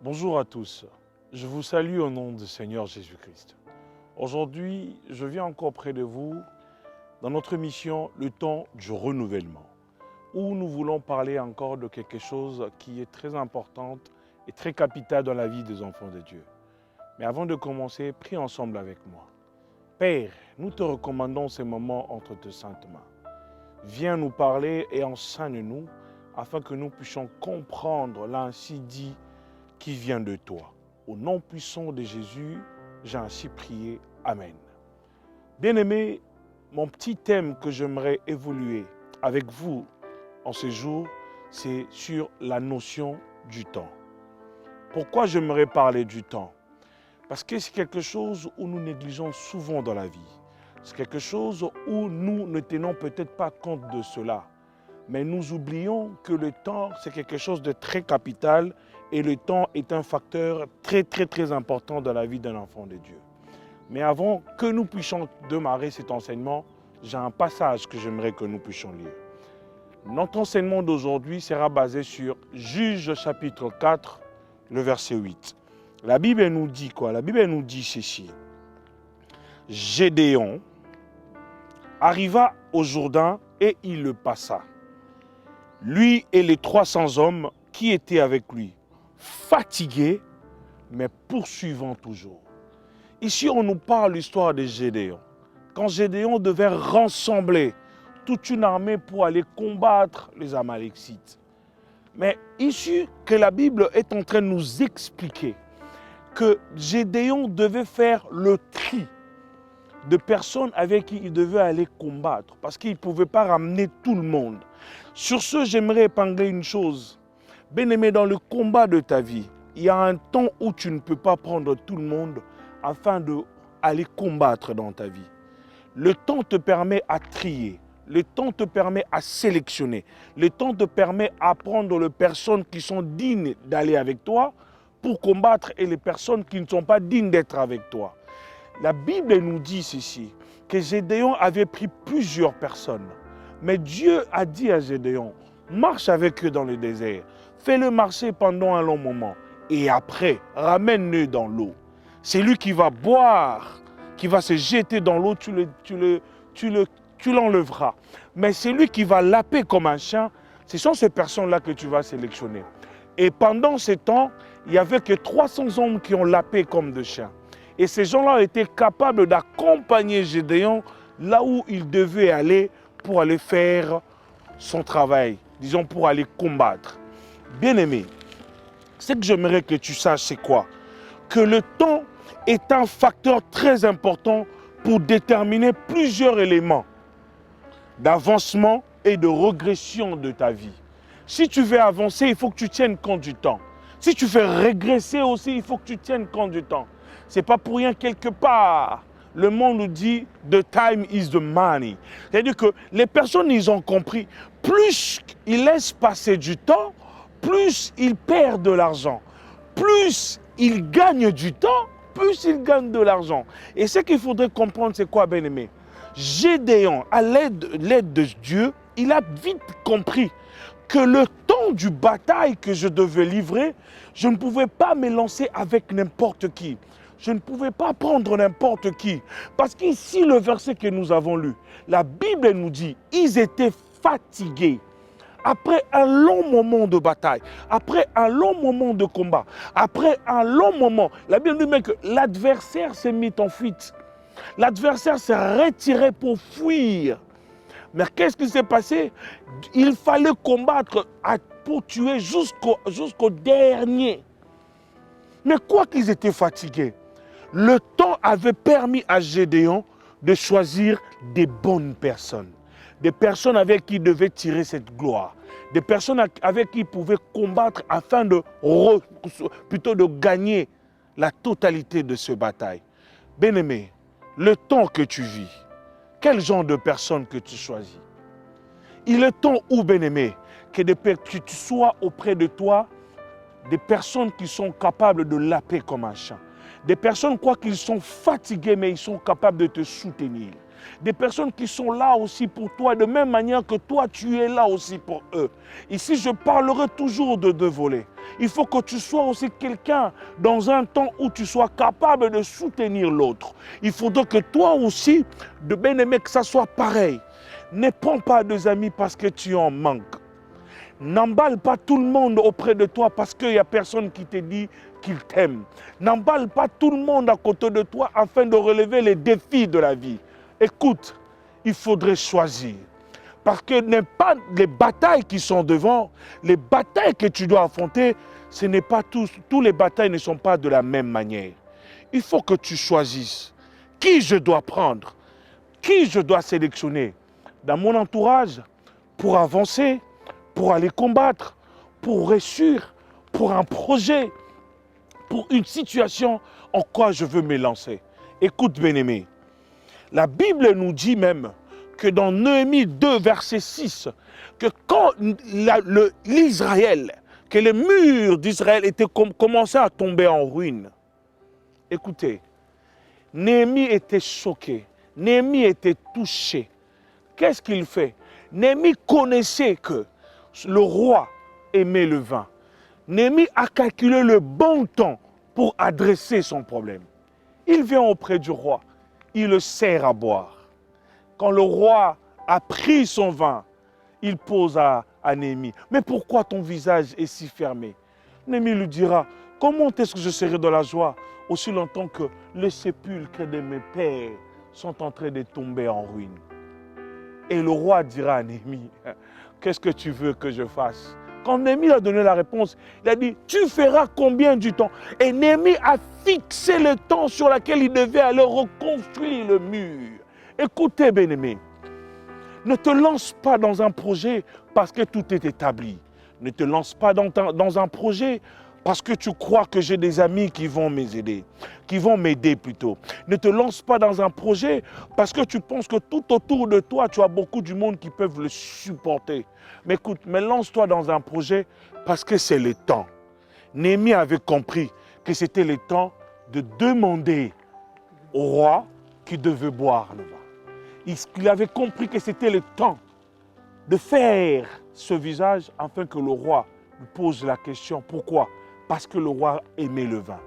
Bonjour à tous, je vous salue au nom du Seigneur Jésus-Christ. Aujourd'hui, je viens encore près de vous dans notre mission Le temps du renouvellement, où nous voulons parler encore de quelque chose qui est très important et très capital dans la vie des enfants de Dieu. Mais avant de commencer, prie ensemble avec moi. Père, nous te recommandons ces moments entre tes saintes mains. Viens nous parler et enseigne-nous afin que nous puissions comprendre l'ainsi dit qui vient de toi. Au nom puissant de Jésus, j'ai ainsi prié. Amen. Bien-aimés, mon petit thème que j'aimerais évoluer avec vous en ce jour, c'est sur la notion du temps. Pourquoi j'aimerais parler du temps? Parce que c'est quelque chose où nous négligeons souvent dans la vie. C'est quelque chose où nous ne tenons peut-être pas compte de cela. Mais nous oublions que le temps, c'est quelque chose de très capital et le temps est un facteur très important dans la vie d'un enfant de Dieu. Mais avant que nous puissions démarrer cet enseignement, j'ai un passage que j'aimerais que nous puissions lire. Notre enseignement d'aujourd'hui sera basé sur Juges chapitre 4, le verset 8. La Bible nous dit quoi? La Bible nous dit ceci. Gédéon arriva au Jourdain et il le passa. Lui et les 300 hommes qui étaient avec lui, fatigués, mais poursuivant toujours. Ici, on nous parle de l'histoire de Gédéon. Quand Gédéon devait rassembler toute une armée pour aller combattre les Amalécites. Mais ici, que la Bible est en train de nous expliquer que Gédéon devait faire le tri de personnes avec qui il devait aller combattre, parce qu'il ne pouvait pas ramener tout le monde. Sur ce, j'aimerais épingler une chose. Bien-aimé, dans le combat de ta vie, il y a un temps où tu ne peux pas prendre tout le monde afin d'aller combattre dans ta vie. Le temps te permet à trier, le temps te permet à sélectionner, le temps te permet à prendre les personnes qui sont dignes d'aller avec toi pour combattre et les personnes qui ne sont pas dignes d'être avec toi. La Bible nous dit ceci, que Gédéon avait pris plusieurs personnes. Mais Dieu a dit à Gédéon, marche avec eux dans le désert, fais-le marcher pendant un long moment et après, ramène-le dans l'eau. C'est lui qui va boire, qui va se jeter dans l'eau, tu l'enlèveras. Mais c'est lui qui va laper comme un chien, ce sont ces personnes-là que tu vas sélectionner. Et pendant ce temps, il n'y avait que 300 hommes qui ont lapé comme des chiens. Et ces gens-là étaient capables d'accompagner Gédéon là où il devait aller pour aller faire son travail, disons pour aller combattre. Bien-aimé, ce que j'aimerais que tu saches, c'est quoi? Que le temps est un facteur très important pour déterminer plusieurs éléments d'avancement et de régression de ta vie. Si tu veux avancer, il faut que tu tiennes compte du temps. Si tu veux régresser aussi, il faut que tu tiennes compte du temps. Ce n'est pas pour rien quelque part. Le monde nous dit « the time is the money ». C'est-à-dire que les personnes, ils ont compris, plus ils laissent passer du temps, plus ils perdent de l'argent. Plus ils gagnent du temps, plus ils gagnent de l'argent. Et ce qu'il faudrait comprendre, c'est quoi, bien-aimé? Gédéon, à l'aide de Dieu, il a vite compris que le temps du bataille que je devais livrer, je ne pouvais pas me lancer avec n'importe qui. Je ne pouvais pas prendre n'importe qui. Parce qu'ici, le verset que nous avons lu, la Bible nous dit, ils étaient fatigués. Après un long moment de bataille, après un long moment de combat, après un long moment, la Bible nous dit que l'adversaire s'est mis en fuite. L'adversaire s'est retiré pour fuir. Mais qu'est-ce qui s'est passé? Il fallait combattre pour tuer jusqu'au dernier. Mais quoi qu'ils étaient fatigués, le temps avait permis à Gédéon de choisir des bonnes personnes. Des personnes avec qui il devait tirer cette gloire. Des personnes avec qui il pouvait combattre afin plutôt de gagner la totalité de ce bataille. Bien-aimé, le temps que tu vis, quel genre de personnes que tu choisis? Il est temps où, bien-aimé, que tu sois auprès de toi des personnes qui sont capables de laper comme un chien. Des personnes, quoi qu'ils sont fatigués, mais ils sont capables de te soutenir. Des personnes qui sont là aussi pour toi, de même manière que toi, tu es là aussi pour eux. Ici, je parlerai toujours de deux volets. Il faut que tu sois aussi quelqu'un dans un temps où tu sois capable de soutenir l'autre. Il faudra que toi aussi, de bien-aimé, que ça soit pareil. Ne prends pas deux amis parce que tu en manques. N'emballe pas tout le monde auprès de toi parce qu'il n'y a personne qui te dit qu'il t'aime. N'emballe pas tout le monde à côté de toi afin de relever les défis de la vie. Écoute, il faudrait choisir. Parce que ce n'est pas les batailles qui sont devant, les batailles que tu dois affronter, ce n'est pas tous les batailles ne sont pas de la même manière. Il faut que tu choisisses qui je dois prendre, qui je dois sélectionner dans mon entourage pour avancer, pour aller combattre, pour réussir, pour un projet, pour une situation en quoi je veux me lancer. Écoute, bien-aimé, la Bible nous dit même que dans Néhémie 2, verset 6, que quand l'Israël, que les murs d'Israël étaient commençaient à tomber en ruine, écoutez, Néhémie était choqué, Néhémie était touché. Qu'est-ce qu'il fait? Néhémie connaissait que le roi aimait le vin. Néhémie a calculé le bon temps pour adresser son problème. Il vient auprès du roi, il le sert à boire. Quand le roi a pris son vin, il pose à Néhémie, « Mais pourquoi ton visage est si fermé ?» Néhémie lui dira, « Comment est-ce que je serai dans la joie aussi longtemps que les sépulcres de mes pères sont en train de tomber en ruine ?» Et le roi dira à Néhémie, « Qu'est-ce que tu veux que je fasse ?» Quand Néhémie a donné la réponse, il a dit, « Tu feras combien du temps ?» Et Néhémie a fixé le temps sur lequel il devait aller reconstruire le mur. Écoutez, bien-aimé, ne te lance pas dans un projet parce que tout est établi. Ne te lance pas dans un projet parce que tu crois que j'ai des amis qui vont m'aider, qui vont m'aider plutôt. Ne te lance pas dans un projet parce que tu penses que tout autour de toi, tu as beaucoup du monde qui peuvent le supporter. Mais écoute, mais lance-toi dans un projet parce que c'est le temps. Néhémie avait compris que c'était le temps de demander au roi qui devait boire le vin. Il avait compris que c'était le temps de faire ce visage afin que le roi lui pose la question. Pourquoi? Parce que le roi aimait le vin.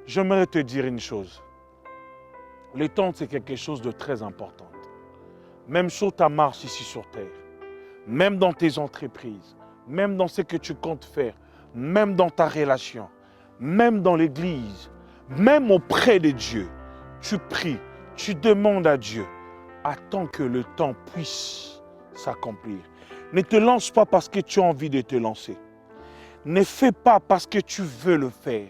J'aimerais te dire une chose. Le temps, c'est quelque chose de très important. Même sur ta marche ici sur terre, même dans tes entreprises, même dans ce que tu comptes faire, même dans ta relation, même dans l'église, même auprès de Dieu, tu pries, tu demandes à Dieu, attends que le temps puisse s'accomplir. Ne te lance pas parce que tu as envie de te lancer. Ne fais pas parce que tu veux le faire.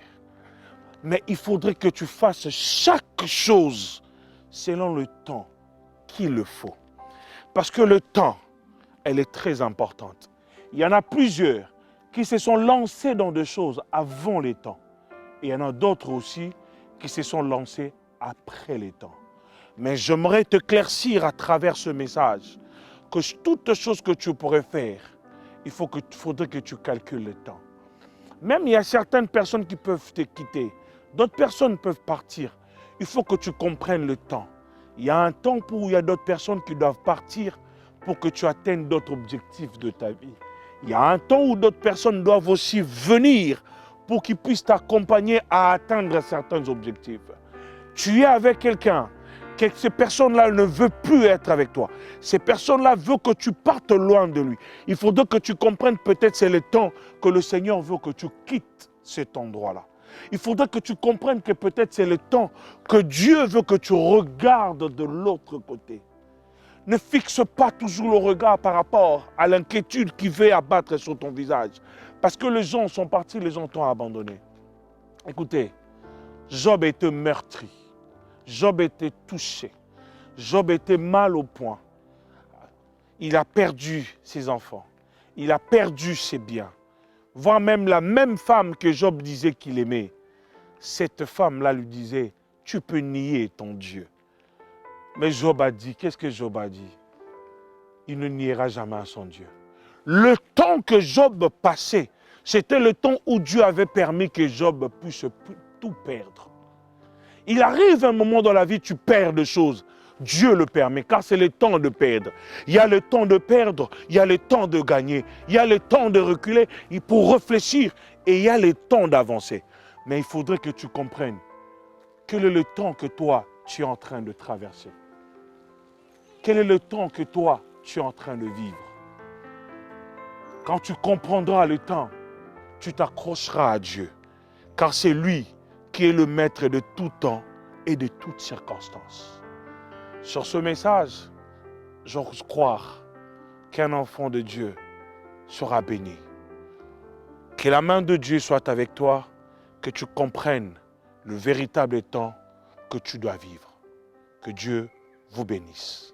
Mais il faudrait que tu fasses chaque chose selon le temps qu'il le faut. Parce que le temps, elle est très importante. Il y en a plusieurs qui se sont lancés dans des choses avant les temps. Et il y en a d'autres aussi qui se sont lancés après les temps. Mais j'aimerais te éclaircir à travers ce message que toute chose que tu pourrais faire, il faudrait que tu calcules le temps. Même il y a certaines personnes qui peuvent te quitter, d'autres personnes peuvent partir. Il faut que tu comprennes le temps. Il y a un temps où il y a d'autres personnes qui doivent partir pour que tu atteignes d'autres objectifs de ta vie. Il y a un temps où d'autres personnes doivent aussi venir pour qu'ils puissent t'accompagner à atteindre certains objectifs. Tu es avec quelqu'un, que ces personnes-là ne veulent plus être avec toi. Ces personnes-là veulent que tu partes loin de lui. Il faudrait que tu comprennes peut-être c'est le temps que le Seigneur veut que tu quittes cet endroit-là. Il faudrait que tu comprennes que peut-être c'est le temps que Dieu veut que tu regardes de l'autre côté. Ne fixe pas toujours le regard par rapport à l'inquiétude qui veut abattre sur ton visage. Parce que les gens sont partis, les gens t'ont abandonné. Écoutez, Job était meurtri. Job était touché. Job était mal au point. Il a perdu ses enfants. Il a perdu ses biens. Voire même la même femme que Job disait qu'il aimait. Cette femme-là lui disait, tu peux nier ton Dieu. Mais Job a dit, qu'est-ce que Job a dit? Il ne niera jamais son Dieu. Le temps que Job passait, c'était le temps où Dieu avait permis que Job puisse tout perdre. Il arrive un moment dans la vie, tu perds des choses. Dieu le permet, car c'est le temps de perdre. Il y a le temps de perdre, il y a le temps de gagner, il y a le temps de reculer pour réfléchir et il y a le temps d'avancer. Mais il faudrait que tu comprennes quel est le temps que toi, tu es en train de traverser. Quel est le temps que toi, tu es en train de vivre. Quand tu comprendras le temps, tu t'accrocheras à Dieu, car c'est lui qui est le maître de tout temps et de toutes circonstances. Sur ce message, j'ose croire qu'un enfant de Dieu sera béni. Que la main de Dieu soit avec toi, que tu comprennes le véritable temps que tu dois vivre. Que Dieu vous bénisse.